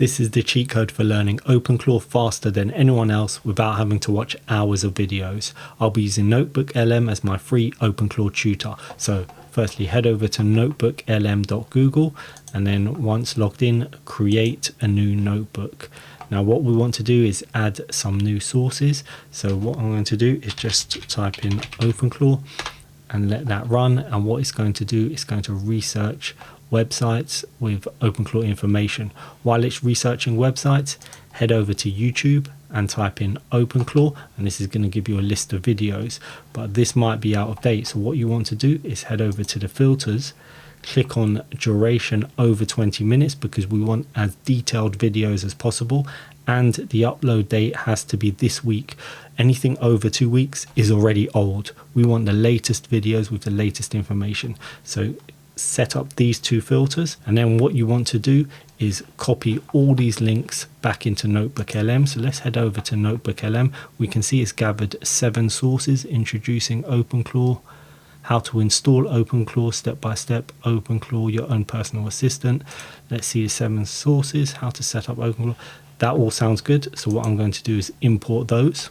This is the cheat code for learning Openclaw faster than anyone else without having to watch hours of videos. I'll be using NotebookLM as my free Openclaw tutor. So firstly, head over to notebooklm.google and then once logged in, create a new notebook. Now what we want to do is add some new sources. So what I'm going to do is just type in Openclaw and let that run, and what it's going to do is going to research websites with Openclaw information. While it's researching websites, head over to YouTube and type in Openclaw, and this is going to give you a list of videos, but this might be out of date. So what you want to do is head over to the filters, click on duration over 20 minutes because we want as detailed videos as possible, and the upload date has to be this week. Anything over 2 weeks is already old. We want the latest videos with the latest information. So set up these two filters, and then what you want to do is copy all these links back into NotebookLM. So let's head over to NotebookLM. We can see it's gathered 7 sources introducing Openclaw, how to install Openclaw step by step, Openclaw your own personal assistant. Let's see the 7 sources, how to set up Openclaw. That all sounds good. So what I'm going to do is import those.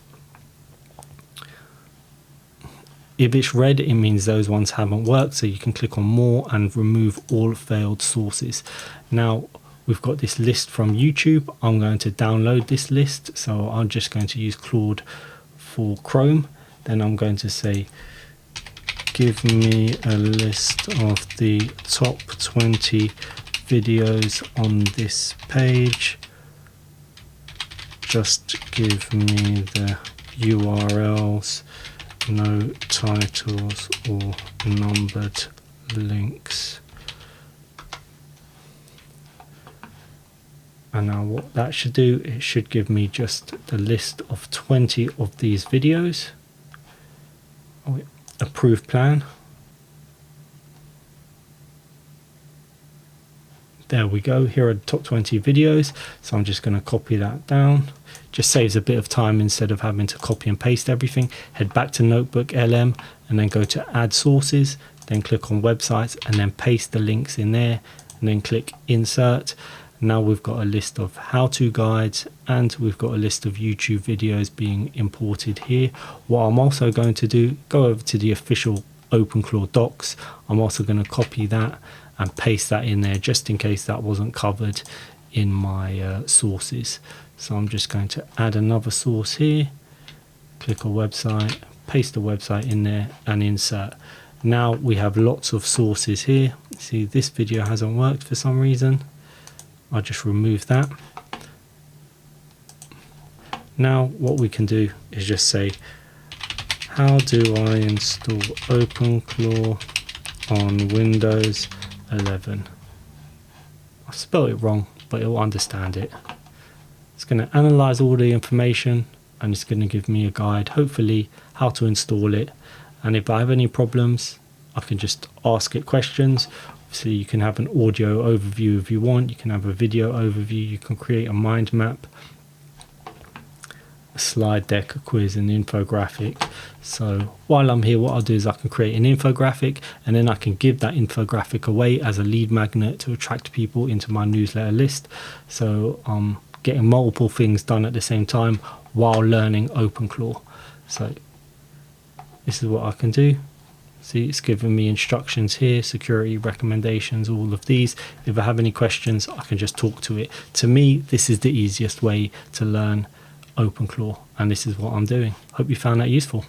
If it's red, it means those ones haven't worked, so you can click on more and remove all failed sources. Now we've got this list from YouTube. I'm going to download this list, so I'm just going to use Claude for Chrome. Then I'm going to say, give me a list of the top 20 videos on this page. Just give me the URLs. No titles or numbered links. And now what that should do, it should give me just the list of 20 of these videos. Approved plan. There we go. Here are the top 20 videos. So I'm just going to copy that down. Just saves a bit of time instead of having to copy and paste everything. Head back to NotebookLM and then go to add sources, then click on websites and then paste the links in there and then click insert. Now we've got a list of how-to guides and we've got a list of YouTube videos being imported here. What I'm also going to do, go over to the official Openclaw docs. I'm also going to copy that and paste that in there just in case that wasn't covered in my sources. So I'm just going to add another source here, click a website, paste the website in there and insert. Now we have lots of sources here. See, this video hasn't worked for some reason. I'll just remove that. Now what we can do is just say, how do I install Openclaw on Windows 11? I spelled it wrong, but it will understand it. It's going to analyze all the information and it's going to give me a guide, hopefully, how to install it. And if I have any problems, I can just ask it questions. Obviously, you can have an audio overview if you want. You can have a video overview. You can create a mind map, a slide deck, a quiz, an infographic. So while I'm here, what I'll do is I can create an infographic and then I can give that infographic away as a lead magnet to attract people into my newsletter list. So getting multiple things done at the same time while learning Openclaw. So this is what I can do. See, it's giving me instructions here, security recommendations, all of these. If I have any questions, I can just talk to it. To me, this is the easiest way to learn Openclaw, and this is what I'm doing. Hope you found that useful.